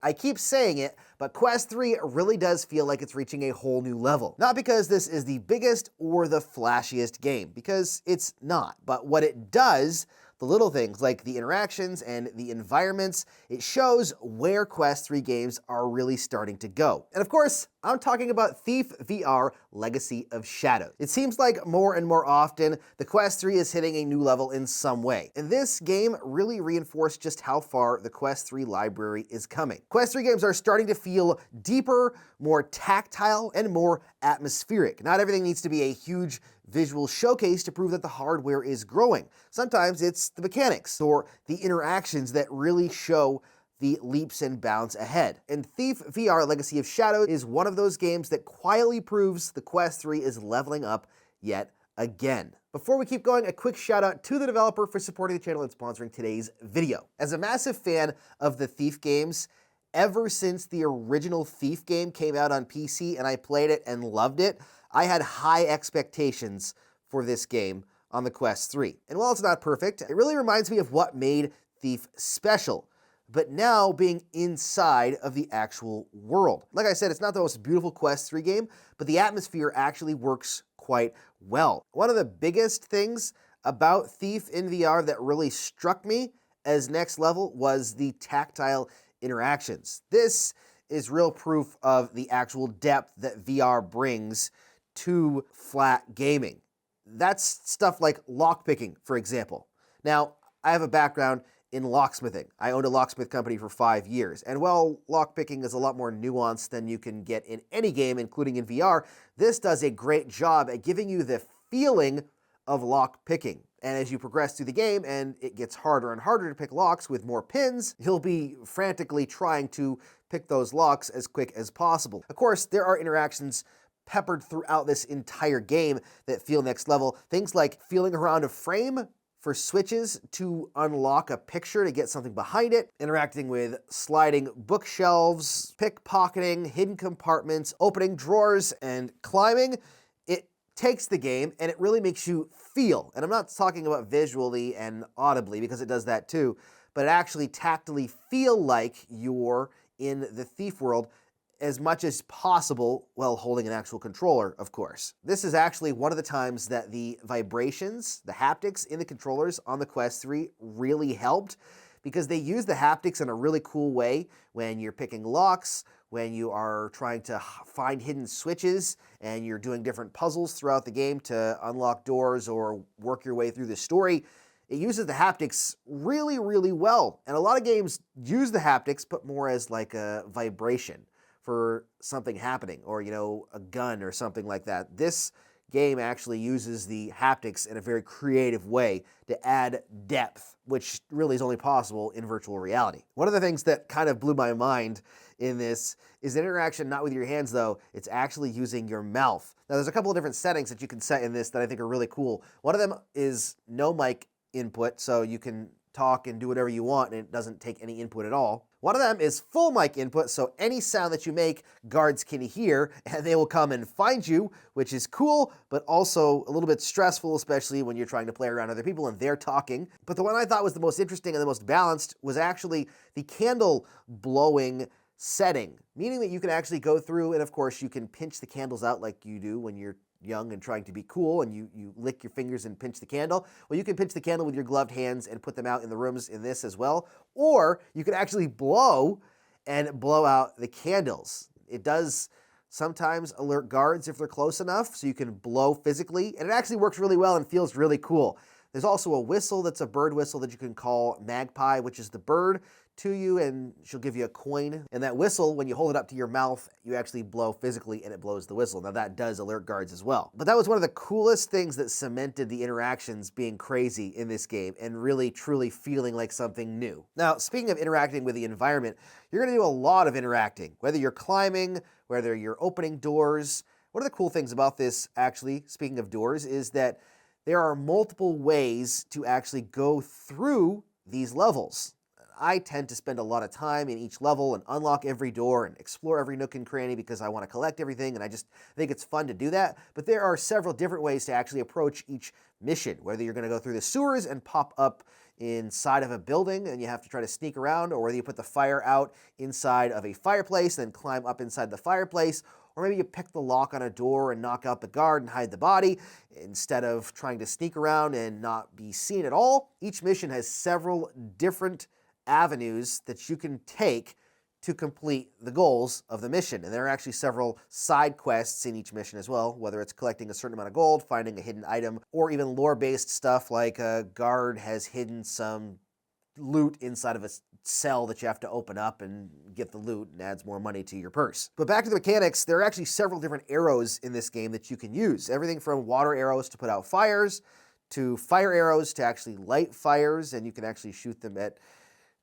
I keep saying it, but Quest 3 really does feel like it's reaching a whole new level. Not because this is the biggest or the flashiest game, because it's not, but what it does, the little things like the interactions and the environments, it shows where Quest 3 games are really starting to go. And of course, I'm talking about Thief VR Legacy of Shadows. It seems like more and more often, the Quest 3 is hitting a new level in some way. And this game really reinforced just how far the Quest 3 library is coming. Quest 3 games are starting to feel deeper, more tactile, and more atmospheric. Not everything needs to be a huge visual showcase to prove that the hardware is growing. Sometimes it's the mechanics or the interactions that really show the leaps and bounds ahead. And Thief VR Legacy of Shadows is one of those games that quietly proves the Quest 3 is leveling up yet again. Before we keep going, a quick shout out to the developer for supporting the channel and sponsoring today's video. As a massive fan of the Thief games, ever since the original Thief game came out on PC and I played it and loved it, I had high expectations for this game on the Quest 3. And while it's not perfect, it really reminds me of what made Thief special, but now being inside of the actual world. Like I said, it's not the most beautiful Quest 3 game, but the atmosphere actually works quite well. One of the biggest things about Thief in VR that really struck me as next level was the tactile interactions. This is real proof of the actual depth that VR brings to flat gaming. That's stuff like lockpicking, for example. Now, I have a background in locksmithing. I owned a locksmith company for 5 years. And while lockpicking is a lot more nuanced than you can get in any game, including in VR, this does a great job at giving you the feeling of lockpicking. And as you progress through the game and it gets harder and harder to pick locks with more pins, you'll be frantically trying to pick those locks as quick as possible. Of course, there are interactions peppered throughout this entire game that feel next level. Things like feeling around a frame for switches to unlock a picture to get something behind it, interacting with sliding bookshelves, pickpocketing, hidden compartments, opening drawers, and climbing. It takes the game and it really makes you feel, and I'm not talking about visually and audibly because it does that too, but actually tactily feel like you're in the Thief world as much as possible while holding an actual controller, of course. This is actually one of the times that the vibrations, the haptics in the controllers on the Quest 3 really helped, because they use the haptics in a really cool way when you're picking locks, when you are trying to find hidden switches, and you're doing different puzzles throughout the game to unlock doors or work your way through the story. It uses the haptics really, really well. And a lot of games use the haptics, but more as like a vibration for something happening, or, you know, a gun or something like that. This game actually uses the haptics in a very creative way to add depth, which really is only possible in virtual reality. One of the things that kind of blew my mind in this is interaction not with your hands though, it's actually using your mouth. Now there's a couple of different settings that you can set in this that I think are really cool. One of them is no mic input, so you can talk and do whatever you want and it doesn't take any input at all. One of them is full mic input, so any sound that you make, guards can hear, and they will come and find you, which is cool, but also a little bit stressful, especially when you're trying to play around other people and they're talking. But the one I thought was the most interesting and the most balanced was actually the candle blowing setting, meaning that you can actually go through, and of course you can pinch the candles out like you do when you're young and trying to be cool, and you lick your fingers and pinch the candle. Well, you can pinch the candle with your gloved hands and put them out in the rooms in this as well. Or you can actually blow and blow out the candles. It does sometimes alert guards if they're close enough, so you can blow physically, and it actually works really well and feels really cool. There's also a whistle that's a bird whistle that you can call Magpie, which is the bird, to you, and she'll give you a coin. And that whistle, when you hold it up to your mouth, you actually blow physically and it blows the whistle. Now that does alert guards as well. But that was one of the coolest things that cemented the interactions being crazy in this game and really truly feeling like something new. Now, speaking of interacting with the environment, you're gonna do a lot of interacting, whether you're climbing, whether you're opening doors. One of the cool things about this, actually, speaking of doors, is that there are multiple ways to actually go through these levels. I tend to spend a lot of time in each level and unlock every door and explore every nook and cranny because I want to collect everything, and I just think it's fun to do that. But there are several different ways to actually approach each mission, whether you're going to go through the sewers and pop up inside of a building and you have to try to sneak around, or whether you put the fire out inside of a fireplace and then climb up inside the fireplace, or maybe you pick the lock on a door and knock out the guard and hide the body instead of trying to sneak around and not be seen at all. Each mission has several different avenues that you can take to complete the goals of the mission. And there are actually several side quests in each mission as well, whether it's collecting a certain amount of gold, finding a hidden item, or even lore-based stuff like a guard has hidden some loot inside of a cell that you have to open up and get the loot, and adds more money to your purse. But back to the mechanics, there are actually several different arrows in this game that you can use. Everything from water arrows to put out fires, to fire arrows to actually light fires, and you can actually shoot them at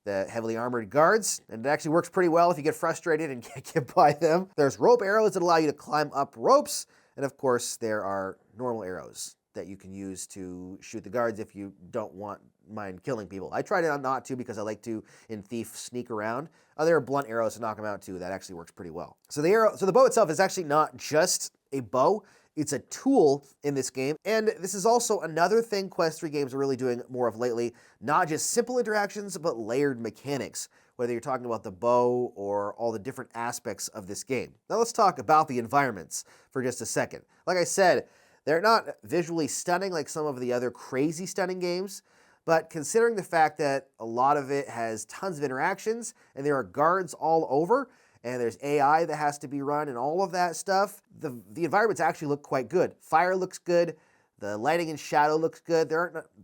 the heavily armored guards, and it actually works pretty well if you get frustrated and can't get by them. There's rope arrows that allow you to climb up ropes, and of course there are normal arrows that you can use to shoot the guards if you don't mind killing people. I try not to because I like to, in Thief, sneak around. There are blunt arrows to knock them out too. That actually works pretty well. So the bow itself is actually not just a bow. It's a tool in this game, and this is also another thing Quest 3 games are really doing more of lately, not just simple interactions, but layered mechanics, whether you're talking about the bow or all the different aspects of this game. Now let's talk about the environments for just a second. Like I said, they're not visually stunning like some of the other crazy stunning games, but considering the fact that a lot of it has tons of interactions, and there are guards all over, and there's AI that has to be run and all of that stuff, the environments actually look quite good. Fire looks good, the lighting and shadow looks good.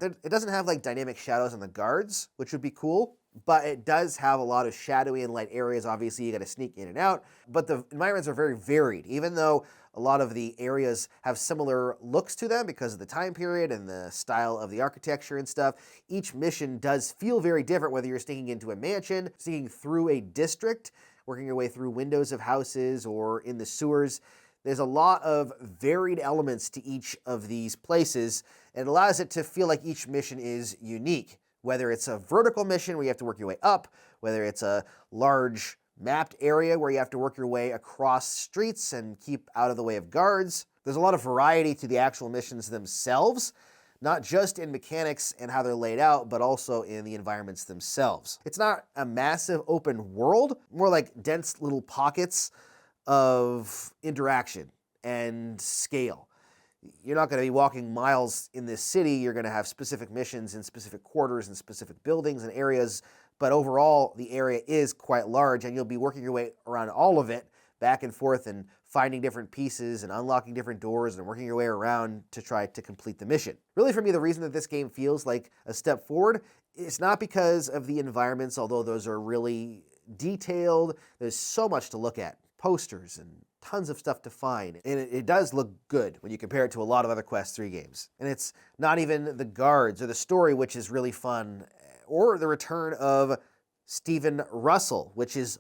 It doesn't have like dynamic shadows on the guards, which would be cool, but it does have a lot of shadowy and light areas. Obviously, you got to sneak in and out, but the environments are very varied, even though a lot of the areas have similar looks to them because of the time period and the style of the architecture and stuff. Each mission does feel very different, whether you're sneaking into a mansion, sneaking through a district, working your way through windows of houses, or in the sewers. There's a lot of varied elements to each of these places, and it allows it to feel like each mission is unique. Whether it's a vertical mission where you have to work your way up, whether it's a large mapped area where you have to work your way across streets and keep out of the way of guards. There's a lot of variety to the actual missions themselves, not just in mechanics and how they're laid out, but also in the environments themselves. It's not a massive open world, more like dense little pockets of interaction and scale. You're not going to be walking miles in this city. You're going to have specific missions in specific quarters and specific buildings and areas, but overall the area is quite large, and you'll be working your way around all of it, back and forth, and finding different pieces and unlocking different doors and working your way around to try to complete the mission. Really, for me, the reason that this game feels like a step forward is not because of the environments, although those are really detailed. There's so much to look at, posters and tons of stuff to find, and it does look good when you compare it to a lot of other Quest 3 games. And it's not even the guards or the story, which is really fun, or the return of Stephen Russell, which is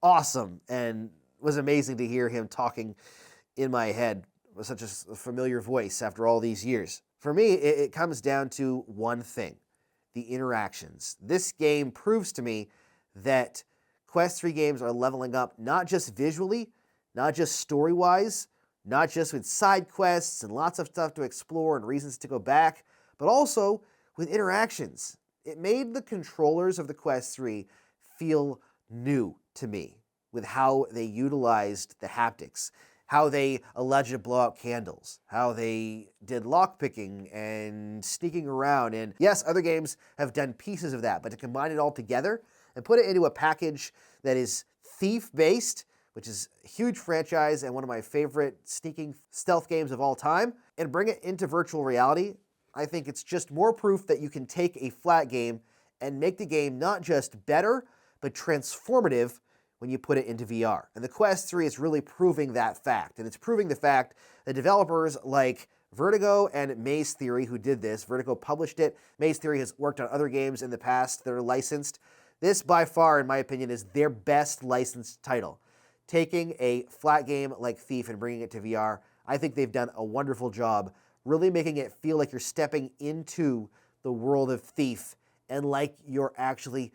awesome and was amazing to hear him talking in my head with such a familiar voice after all these years. For me, it comes down to one thing: the interactions. This game proves to me that Quest 3 games are leveling up, not just visually, not just story-wise, not just with side quests and lots of stuff to explore and reasons to go back, but also with interactions. It made the controllers of the Quest 3 feel new to me, with how they utilized the haptics, how they allowed you to blow out candles, how they did lockpicking and sneaking around. And yes, other games have done pieces of that, but to combine it all together and put it into a package that is Thief-based, which is a huge franchise and one of my favorite sneaking stealth games of all time, and bring it into virtual reality, I think it's just more proof that you can take a flat game and make the game not just better, but transformative when you put it into VR. And the Quest 3 is really proving that fact. And it's proving the fact that developers like Vertigo and Maze Theory, who did this, Vertigo published it, Maze Theory has worked on other games in the past that are licensed. This, by far, in my opinion, is their best licensed title. Taking a flat game like Thief and bringing it to VR, I think they've done a wonderful job, really making it feel like you're stepping into the world of Thief and like you're actually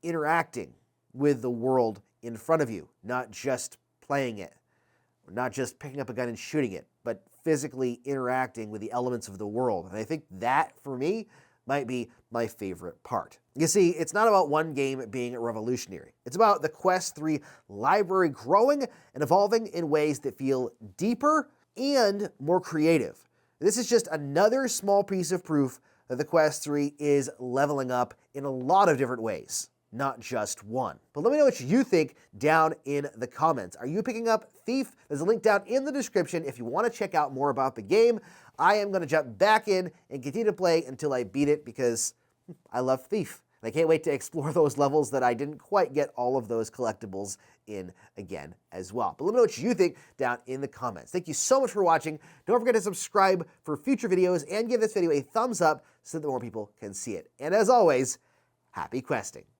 interacting with the world in front of you, not just playing it, or not just picking up a gun and shooting it, but physically interacting with the elements of the world. And I think that, for me, might be my favorite part. You see, it's not about one game being revolutionary. It's about the Quest 3 library growing and evolving in ways that feel deeper and more creative. This is just another small piece of proof that the Quest 3 is leveling up in a lot of different ways, not just one. But let me know what you think down in the comments. Are you picking up Thief? There's a link down in the description if you want to check out more about the game. I am going to jump back in and continue to play until I beat it because I love Thief. And I can't wait to explore those levels that I didn't quite get all of those collectibles in again as well. But let me know what you think down in the comments. Thank you so much for watching. Don't forget to subscribe for future videos and give this video a thumbs up so that more people can see it. And as always, happy questing.